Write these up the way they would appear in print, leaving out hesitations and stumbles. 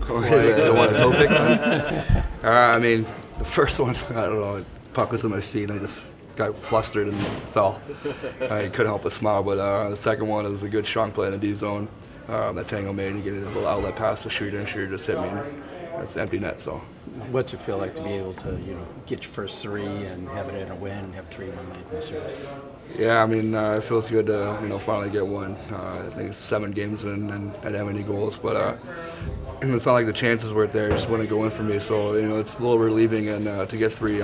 The one at topic. I mean, the first one, I don't know, the puck was in my feet and I just got flustered and fell. I couldn't help but smile, but the second one was a good strong play in the D zone. That Tango made, and he get a little outlet pass to shooter, and shooter just hit me. It's empty net, so. What's it feel like to be able to, get your first three and have it in a win, and have 3-1 lead in the series? Yeah, I mean, it feels good to, finally get one. I think it's 7 games in and I didn't have any goals, but it's not like the chances weren't there. It just wouldn't go in for me, so, it's a little relieving, and to get 3,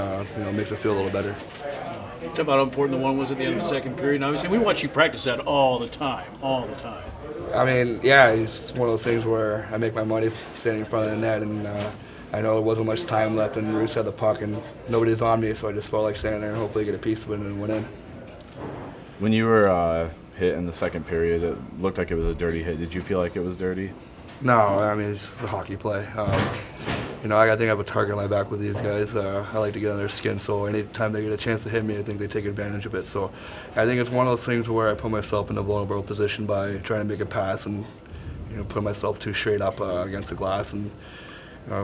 makes it feel a little better. Talk about how important the one was at the end of the second period. And obviously, we watch you practice that all the time. I mean, yeah, it's one of those things where I make my money standing in front of the net, and I know there wasn't much time left, and Russo had the puck, and nobody's on me, so I just felt like standing there and hopefully get a piece of it and win in. When you were hit in the second period, it looked like it was a dirty hit. Did you feel like it was dirty? No, I mean, it's just a hockey play. I think I have a target on my back with these guys. I like to get on their skin, so anytime they get a chance to hit me, I think they take advantage of it. So I think it's one of those things where I put myself in a vulnerable position by trying to make a pass and put myself too straight up against the glass. And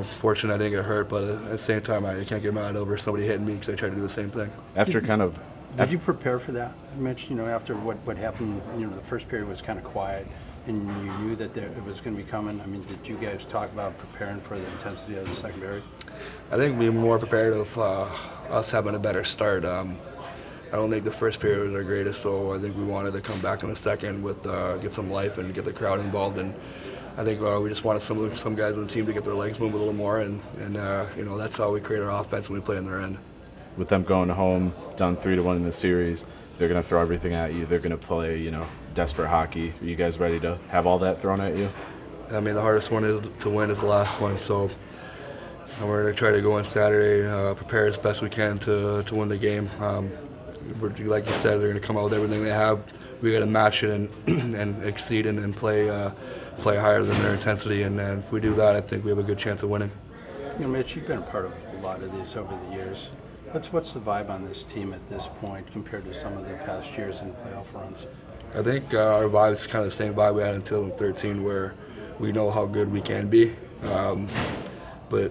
fortunately, I didn't get hurt, but at the same time, I can't get mad over somebody hitting me because I tried to do the same thing. Did you prepare for that, Mitch? After what happened, the first period was kind of quiet, and you knew that it was going to be coming. I mean, did you guys talk about preparing for the intensity of the second period? I think we were more prepared of us having a better start. I don't think the first period was our greatest, so I think we wanted to come back in the second with get some life and get the crowd involved. And I think we just wanted some guys on the team to get their legs moving a little more, and that's how we create our offense when we play in their end. With them going home, down 3-1 in the series, they're going to throw everything at you. They're going to play, desperate hockey. Are you guys ready to have all that thrown at you? I mean, the hardest one to win is the last one, so we're going to try to go on Saturday, prepare as best we can to win the game. Like you said, they're going to come out with everything they have. We got to match it and exceed and play higher than their intensity, and if we do that, I think we have a good chance of winning. Mitch, you've been a part of a lot of these over the years. What's the vibe on this team at this point compared to some of the past years in playoff runs? I think our vibe is kind of the same vibe we had in 2013, where we know how good we can be. But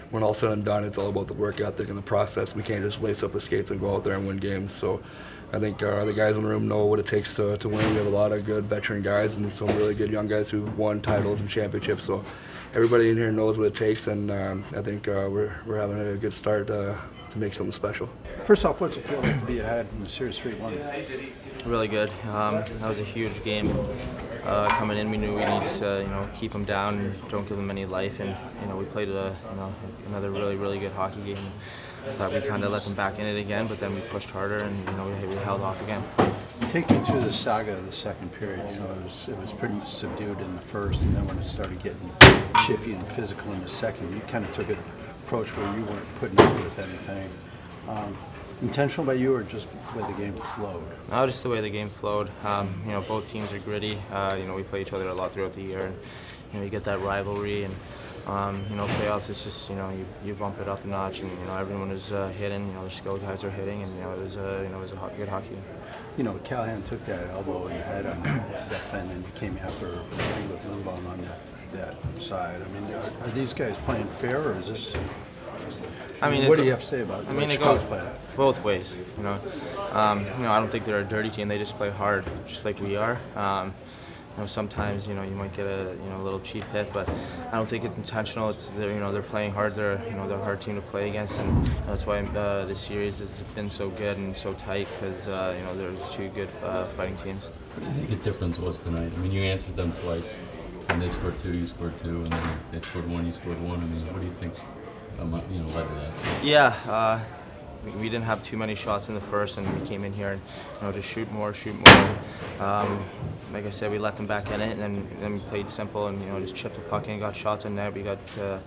when all said and done, it's all about the work ethic and the process. We can't just lace up the skates and go out there and win games. So I think the guys in the room know what it takes to win. We have a lot of good veteran guys and some really good young guys who've won titles and championships. So everybody in here knows what it takes, and I think we're having a good start to make something special. First off, what's it feel like to be ahead in the series 3-1? Really good. That was a huge game. Coming in, we knew we needed to, keep them down and don't give them any life. And we played another really good hockey game. I thought we kind of let them back in it again, but then we pushed harder and we held off again. Take me through the saga of the second period. It was pretty subdued in the first, and then when it started getting chippy and physical in the second, you kind of took an approach where you weren't putting up with anything. Intentional by you, or just the way the game flowed? No, just the way the game flowed. Both teams are gritty. We play each other a lot throughout the year, and you get that rivalry. And playoffs, it's just you bump it up a notch, and everyone is hitting. The skill guys are hitting, and it was a good hockey. Callahan took that elbow in the head on that thing, and he came after with Moonbone on that side. I mean, are these guys playing fair, or is this? What do you have to say about it? It goes both ways. I don't think they're a dirty team. They just play hard, just like we are. Sometimes you might get a little cheap hit, but I don't think it's intentional. They're playing hard. They're a hard team to play against, and that's why this series has been so good and so tight, because there's two good fighting teams. What do you think the difference was tonight? I mean, you answered them twice, and they scored 2, you scored 2, and then they scored 1, you scored 1. I mean, what do you think led to that? Yeah. We didn't have too many shots in the first, and we came in here and just shoot more. Like I said, we let them back in it, and then we played simple and just chipped the puck in, got shots in net. We got a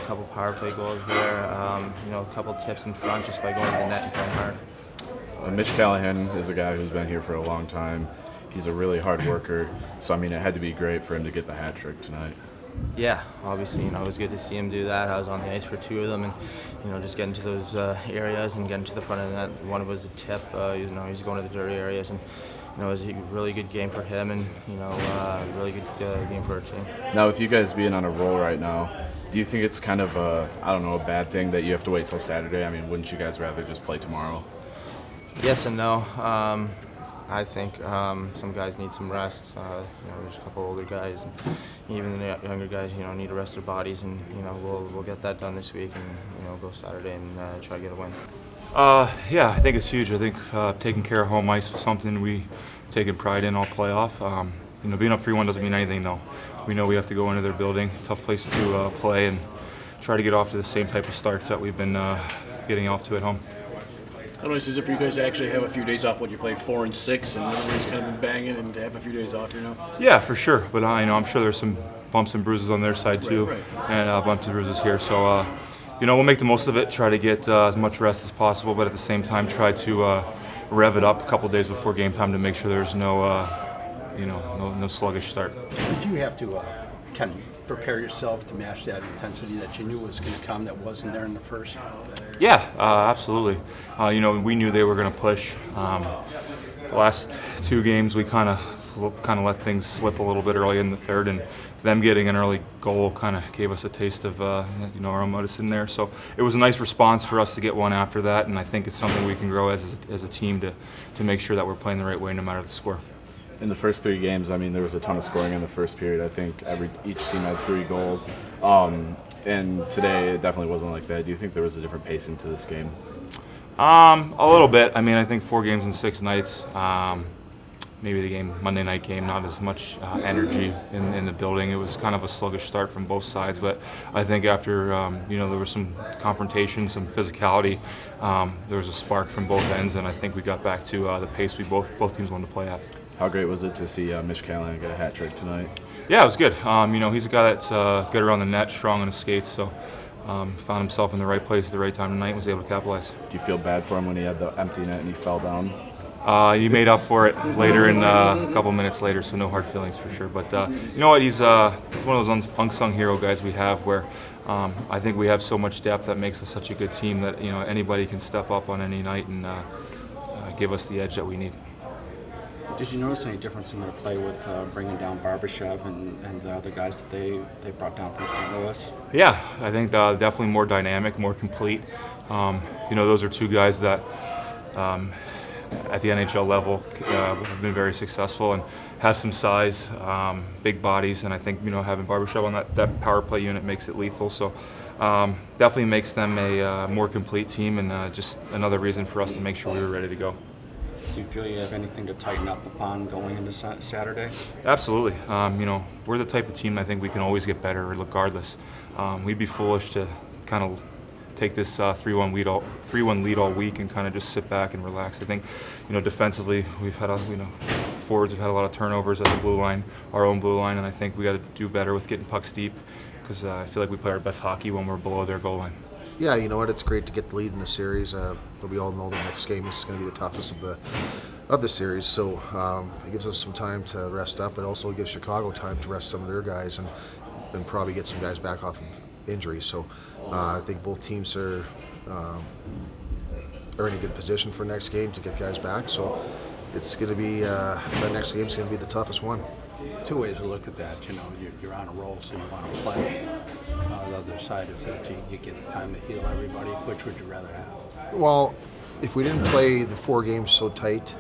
couple power play goals there, a couple tips in front just by going to the net and playing hard. Mitch Callahan is a guy who's been here for a long time. He's a really hard worker, so I mean, it had to be great for him to get the hat trick tonight. Yeah, obviously, it was good to see him do that. I was on the ice for 2 of them, and just getting to those areas and getting to the front of the net. One was a tip. He was going to the dirty areas, and you know, it was a really good game for him, and you know, really good game for our team. Now, with you guys being on a roll right now, do you think it's kind of a, I don't know, a bad thing that you have to wait till Saturday? I mean, wouldn't you guys rather just play tomorrow? Yes and no. I think some guys need some rest. You know, there's a couple older guys, and even the younger guys, you know, need to rest their bodies, and you know, we'll get that done this week, and you know, go Saturday and try to get a win. Yeah, I think it's huge. I think taking care of home ice was something we taken pride in all playoff. You know, being up 3-1 doesn't mean anything, though. We know we have to go into their building, tough place to play, and try to get off to the same type of starts that we've been getting off to at home. How nice is it for you guys to actually have a few days off when you played 4 and 6 and everybody's kind of been banging, and to have a few days off, you know? Yeah, for sure. But you know, I'm sure there's some bumps and bruises on their side too, right. And bumps and bruises here. So you know, we'll make the most of it. Try to get as much rest as possible, but at the same time, try to rev it up a couple days before game time to make sure there's no, you know, no sluggish start. Did you have to kind of prepare yourself to match that intensity that you knew was going to come that wasn't there in the first? Yeah, absolutely. You know, we knew they were going to push. The last 2 games, we kind of let things slip a little bit early in the third, and them getting an early goal kind of gave us a taste of you know, our own medicine there. So it was a nice response for us to get one after that, and I think it's something we can grow as a team to make sure that we're playing the right way no matter the score. In the first 3 games, I mean, there was a ton of scoring in the first period. I think each team had 3 goals. And today, it definitely wasn't like that. Do you think there was a different pacing to this game? A little bit. I mean, I think 4 games in 6 nights. Maybe the Monday night game, not as much energy in the building. It was kind of a sluggish start from both sides, but I think after you know, there was some confrontation, some physicality. There was a spark from both ends, and I think we got back to the pace we both teams wanted to play at. How great was it to see Callahan get a hat trick tonight? Yeah, it was good. You know, he's a guy that's good around the net, strong on his skates, so found himself in the right place at the right time tonight and was able to capitalize. Do you feel bad for him when he had the empty net and he fell down? He made up for it later, in a couple minutes later, so no hard feelings for sure. But you know what? He's one of those unsung hero guys we have, where I think we have so much depth that makes us such a good team that, you know, anybody can step up on any night and give us the edge that we need. Did you notice any difference in their play with bringing down Barbashev and the other guys that they brought down from St. Louis? Yeah, I think definitely more dynamic, more complete. You know, those are 2 guys that at the NHL level have been very successful and have some size, big bodies, and I think, you know, having Barbashev on that power play unit makes it lethal. So definitely makes them a more complete team, and just another reason for us to make sure we were ready to go. Do you feel you have anything to tighten up upon going into Saturday? Absolutely. You know, we're the type of team I think we can always get better regardless. We'd be foolish to kind of take this 3-1 lead all week and kind of just sit back and relax. I think, you know, defensively we've had forwards have had a lot of turnovers at the blue line, our own blue line, and I think we got to do better with getting pucks deep, because I feel like we play our best hockey when we're below their goal line. Yeah, you know what? It's great to get the lead in the series, but we all know the next game is going to be the toughest of the series. So it gives us some time to rest up. It also gives Chicago time to rest some of their guys and probably get some guys back off of injury. So I think both teams are in a good position for next game to get guys back. So it's going to be that next game is going to be the toughest one. 2 ways to look at that. You know, you're on a roll, so you want to play. The other side is that you get time to heal everybody. Which would you rather have? Well, if we didn't play the 4 games so tight,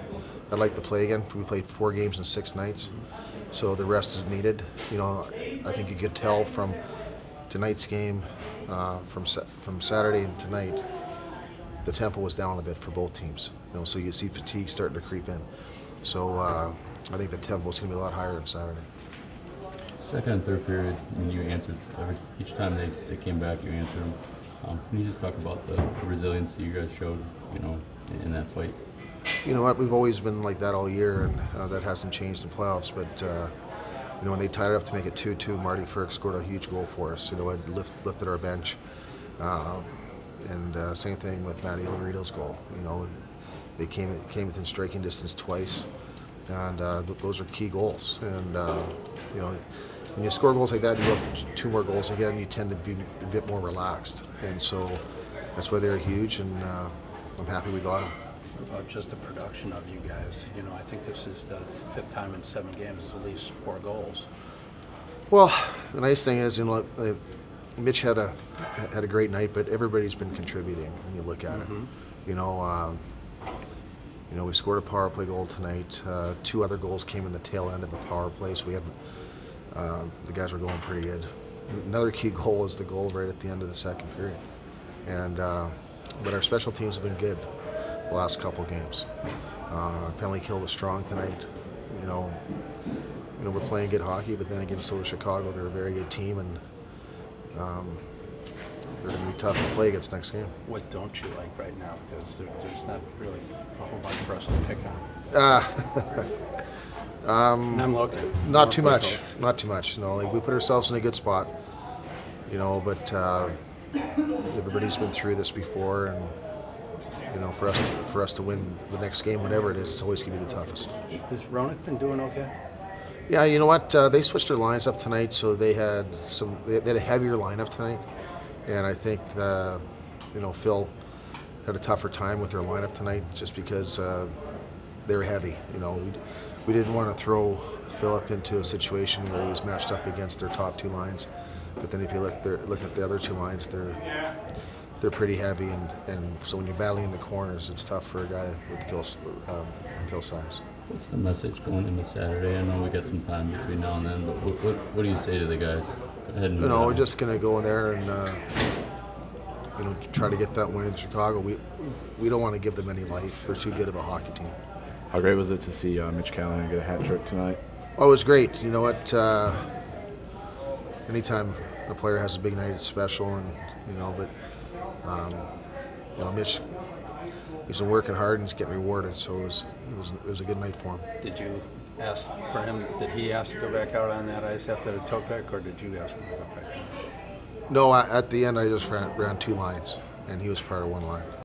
I'd like to play again. We played 4 games in 6 nights, so the rest is needed. You know, I think you could tell from tonight's game, from Saturday and tonight, the tempo was down a bit for both teams. You know, so you see fatigue starting to creep in. So I think the tempo is going to be a lot higher on Saturday. Second and third period, when you answered each time they came back, you answered them. Can you just talk about the resiliency you guys showed, you know, in that fight? You know what? We've always been like that all year, and that hasn't changed in playoffs. But you know, when they tied it up to make it 2-2, Marty Frk scored a huge goal for us. You know, and lifted our bench. And same thing with Matty Lorito's goal. You know, they came within striking distance twice, and those are key goals. And you know, when you score goals like that, you go up 2 more goals again, you tend to be a bit more relaxed. And so that's why they're huge, and I'm happy we got them. about just the production of you guys? You know, I think this is the 5th time in 7 games, at least 4 goals. Well, the nice thing is, you know, Mitch had a great night, but everybody's been contributing when you look at it. You know, we scored a power play goal tonight. 2 other goals came in the tail end of the power play, so we have the guys were going pretty good. Another key goal was the goal right at the end of the 2nd period, and but our special teams have been good the last couple games. Penalty kill was strong tonight. You know, we're playing good hockey, but then against so is Chicago. They're a very good team, and they're going to be tough to play against next game. What don't you like right now? Because there's not really a whole lot for us to pick on. I'm looking. Not too much. Not too much. You know, like we put ourselves in a good spot. You know, but everybody's been through this before, and you know, for us to win the next game, whatever it is, it's always going to be the toughest. Has Hronek been doing okay? Yeah, you know what? They switched their lines up tonight, so they had a heavier lineup tonight, and I think you know, Phil had a tougher time with their lineup tonight just because they were heavy. You know, we didn't want to throw Philip into a situation where he was matched up against their top 2 lines, but then if you look at the other 2 lines, they're pretty heavy, and so when you're battling in the corners, it's tough for a guy with Phil's size. What's the message going into Saturday? I know we got some time between now and then, but what do you say to the guys? Go ahead and you know, we're just going to go in there and you know, try to get that win in Chicago. We don't want to give them any life. They're too good of a hockey team. How great was it to see Mitch Callahan get a hat trick tonight? Oh, it was great. You know what? Anytime a player has a big night, it's special, and you know. But you know, Mitch, he's been working hard and he's getting rewarded. So it was a good night for him. Did you ask for him? Did he ask to go back out on that ice after the toe pick, or did you ask him to go back? No, at the end I just ran 2 lines, and he was part of 1 line.